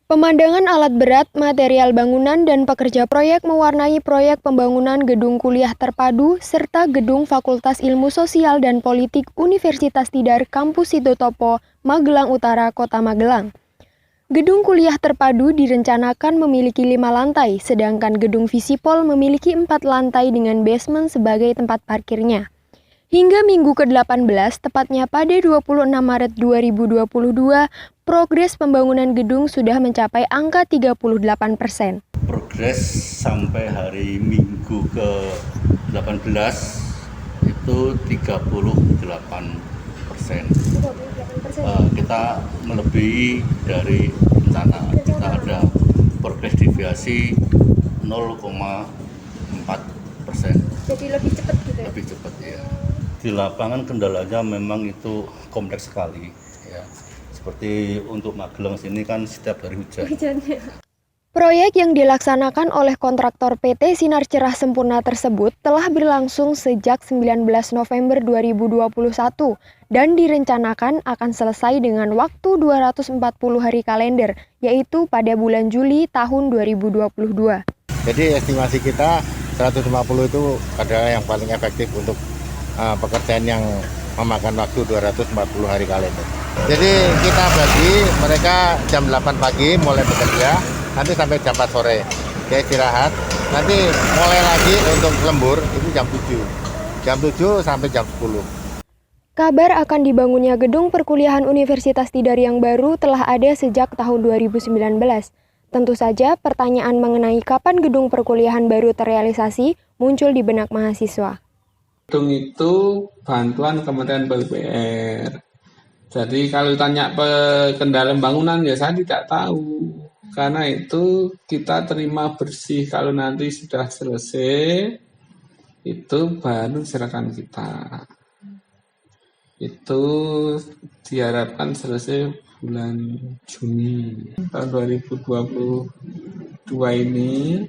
Pemandangan alat berat, material bangunan, dan pekerja proyek mewarnai proyek pembangunan gedung kuliah terpadu serta gedung Fakultas Ilmu Sosial dan Politik Universitas Tidar Kampus Sidotopo, Magelang Utara, Kota Magelang. Gedung kuliah terpadu direncanakan memiliki 5 lantai, sedangkan gedung Visipol memiliki 4 lantai dengan basement sebagai tempat parkirnya. Hingga minggu ke-18, tepatnya pada 26 Maret 2022, progres pembangunan gedung sudah mencapai angka 38%. Progres sampai hari Minggu ke-18 itu 38%. Kita melebihi dari rencana. Kita ada progres deviasi 0,4%. Jadi lebih cepat gitu ya? Lebih cepat ya. Di lapangan kendalanya memang itu kompleks sekali ya. Seperti untuk Magelang sini kan setiap hari hujan. Proyek yang dilaksanakan oleh kontraktor PT Sinar Cerah Sempurna tersebut telah berlangsung sejak 19 November 2021 dan direncanakan akan selesai dengan waktu 240 hari kalender, yaitu pada bulan Juli tahun 2022. Jadi estimasi kita 150 itu adalah yang paling efektif untuk pekerjaan yang memakan waktu 240 hari kalender. Jadi kita bagi mereka jam 8 pagi mulai bekerja, nanti sampai jam 4 sore. Dia istirahat, nanti mulai lagi untuk lembur itu jam 7. Jam 7 sampai jam 10. Kabar akan dibangunnya gedung perkuliahan Universitas Tidar yang baru telah ada sejak tahun 2019. Tentu saja pertanyaan mengenai kapan gedung perkuliahan baru terrealisasi muncul di benak mahasiswa. Gedung itu bantuan Kementerian PUPR. Jadi kalau tanya kendala bangunan ya saya tidak tahu. Karena itu kita terima bersih, kalau nanti sudah selesai itu baru serahkan kita. Itu diharapkan selesai bulan Juni tahun 2022 ini.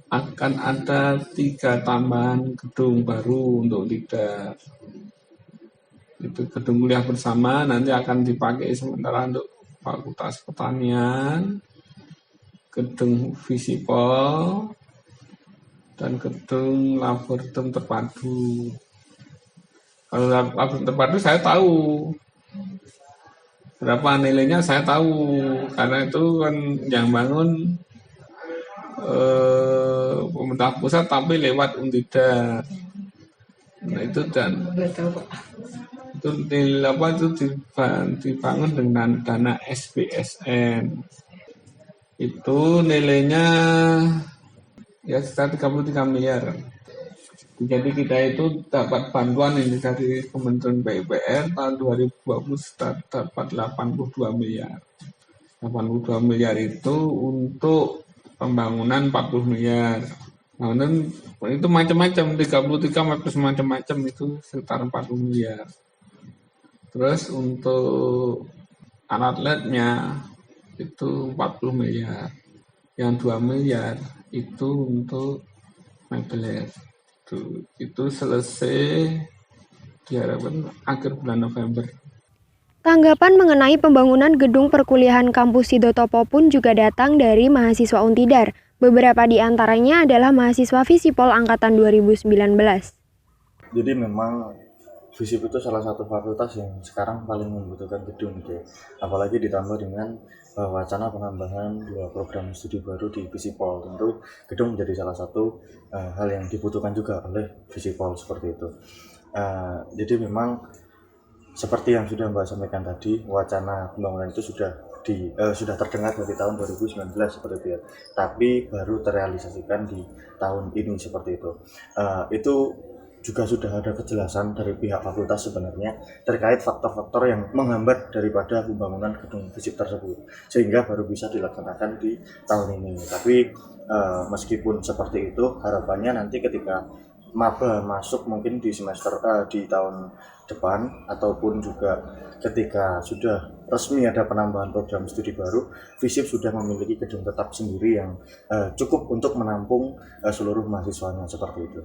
Akan ada 3 tambahan gedung baru untuk Tidar. Itu gedung kuliah bersama nanti akan dipakai sementara untuk Fakultas Pertanian, gedung Visipol, dan gedung laboratorium terpadu. Kalau laboratorium terpadu saya tahu berapa nilainya, saya tahu karena itu kan yang bangun pemerintah pusat tapi lewat Untidar. Nah itu dan itu dibangun dengan dana SBSN. Itu nilainya ya sekitar 33 miliar. Jadi kita itu dapat bantuan ini dari Kementerian PUPR tahun 2020 dapat 82 miliar. 82 miliar itu untuk pembangunan 40 miliar. Nah, itu macam-macam, 33 plus macam-macam itu sekitar 40 miliar. Terus untuk alat LED-nya itu 40 miliar. Yang 2 miliar itu untuk mebel. Itu selesai diharapkan akhir bulan November. Tanggapan mengenai pembangunan gedung perkuliahan kampus Sidotopo pun juga datang dari mahasiswa Untidar. Beberapa di antaranya adalah mahasiswa Visipol angkatan 2019. Jadi memang Visip itu salah satu fakultas yang sekarang paling membutuhkan gedung gitu ya. Apalagi ditambah dengan wacana penambahan 2 program studi baru di Visipol. Tentu gedung menjadi salah satu hal yang dibutuhkan juga oleh Visipol seperti itu. Jadi memang seperti yang sudah Mbak sampaikan tadi, wacana pembangunan itu sudah terdengar dari tahun 2019 seperti itu ya. Tapi baru terrealisasikan di tahun ini seperti itu. Itu juga sudah ada kejelasan dari pihak fakultas sebenarnya terkait faktor-faktor yang menghambat daripada pembangunan gedung Visip tersebut, sehingga baru bisa dilaksanakan di tahun ini. Tapi meskipun seperti itu, harapannya nanti ketika maba masuk mungkin di semester di tahun depan ataupun juga ketika sudah resmi ada penambahan program studi baru, Visip sudah memiliki gedung tetap sendiri yang cukup untuk menampung seluruh mahasiswanya seperti itu.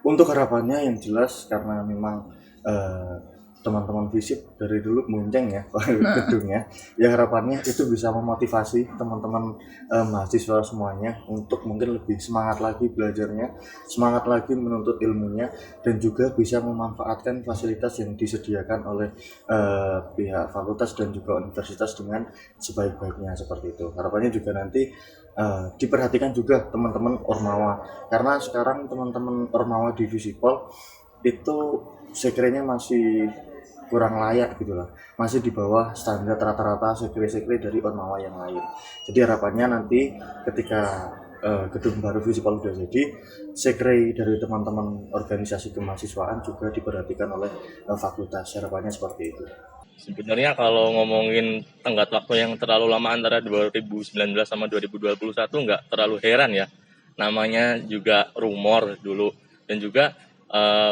Untuk harapannya yang jelas karena memang teman-teman FISIP dari dulu munceng ya gedungnya, ya harapannya itu bisa memotivasi teman-teman mahasiswa semuanya untuk mungkin lebih semangat lagi belajarnya, semangat lagi menuntut ilmunya, dan juga bisa memanfaatkan fasilitas yang disediakan oleh pihak fakultas dan juga universitas dengan sebaik-baiknya seperti itu. Harapannya juga nanti diperhatikan juga teman-teman Ormawa, karena sekarang teman-teman Ormawa di Visipol itu sekiranya masih kurang layak gitu lah, masih di bawah standar rata-rata sekre-sekre dari Ormawa yang lain. Jadi harapannya nanti ketika gedung baru Visipol sudah jadi, sekre dari teman-teman organisasi kemahasiswaan juga diperhatikan oleh fakultas. Harapannya seperti itu. Sebenarnya kalau ngomongin tenggat waktu yang terlalu lama antara 2019 sama 2021 nggak terlalu heran ya. Namanya juga rumor dulu, dan juga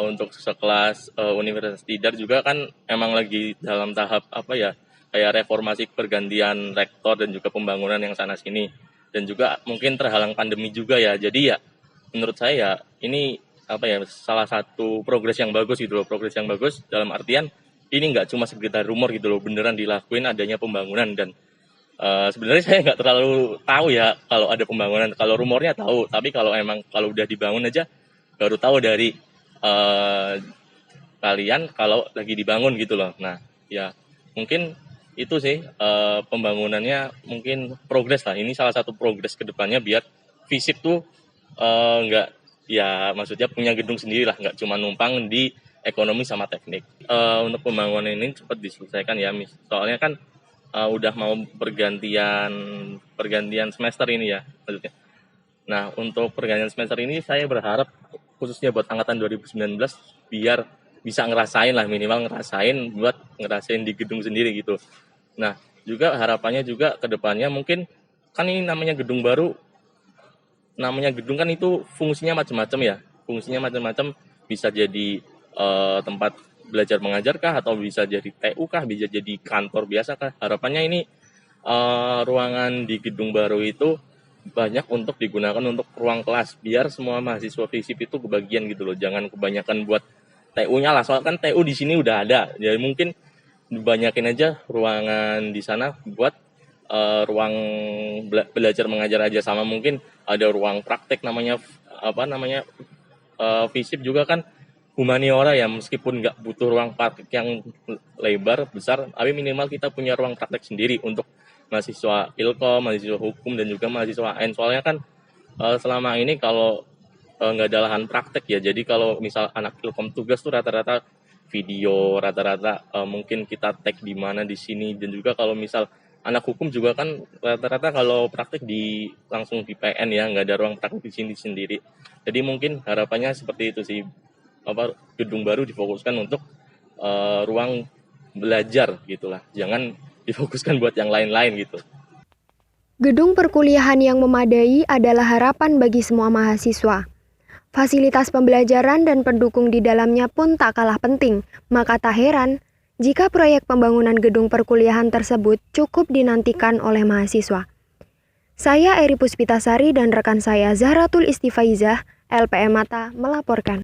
untuk sekelas Universitas Tidar juga kan emang lagi dalam tahap kayak reformasi pergantian rektor dan juga pembangunan yang sana sini, dan juga mungkin terhalang pandemi juga ya. Jadi ya menurut saya ini salah satu progres yang bagus gitu loh, progres yang bagus dalam artian ini nggak cuma sekedar rumor gitu loh, beneran dilakuin adanya pembangunan. Dan sebenarnya saya nggak terlalu tahu ya kalau ada pembangunan. Kalau rumornya tahu, tapi kalau udah dibangun aja baru tahu dari kalian kalau lagi dibangun gitu loh. Nah ya mungkin itu sih pembangunannya mungkin progres lah. Ini salah satu progres kedepannya biar FISIP tuh nggak ya maksudnya punya gedung sendiri lah, nggak cuma numpang di ekonomi sama teknik. Untuk pembangunan ini cepat diselesaikan ya, soalnya kan udah mau pergantian semester ini ya maksudnya. Nah untuk pergantian semester ini saya berharap khususnya buat angkatan 2019 biar bisa ngerasain lah, minimal ngerasain di gedung sendiri gitu. Nah juga harapannya juga ke depannya mungkin kan ini namanya gedung baru, namanya gedung kan itu fungsinya macam-macam ya, bisa jadi tempat belajar mengajar kah, atau bisa jadi TU kah, bisa jadi kantor biasa kah. Harapannya ini ruangan di gedung baru itu banyak untuk digunakan untuk ruang kelas, biar semua mahasiswa FISIP itu kebagian gitu loh, jangan kebanyakan buat TU-nya lah, soalnya kan TU di sini udah ada, jadi mungkin dibanyakin aja ruangan di sana buat ruang belajar mengajar aja, sama mungkin ada ruang praktek FISIP juga kan humaniora ya, meskipun nggak butuh ruang praktek yang lebar besar, tapi minimal kita punya ruang praktek sendiri untuk mahasiswa Ilkom, mahasiswa hukum, dan juga mahasiswa AN. Soalnya kan selama ini kalau nggak ada lahan praktek ya, jadi kalau misal anak Ilkom tugas tuh rata-rata video, rata-rata mungkin kita tag di mana di sini, dan juga kalau misal anak hukum juga kan rata-rata kalau praktek langsung di PN ya, nggak ada ruang praktek di sini sendiri. Jadi mungkin harapannya seperti itu sih, gedung baru difokuskan untuk ruang belajar gitulah, jangan difokuskan buat yang lain-lain gitu. Gedung perkuliahan yang memadai adalah harapan bagi semua mahasiswa. Fasilitas pembelajaran dan pendukung di dalamnya pun tak kalah penting, maka tak heran jika proyek pembangunan gedung perkuliahan tersebut cukup dinantikan oleh mahasiswa. Saya Eri Puspitasari dan rekan saya Zahratul Istifaizah, LPM Mata melaporkan.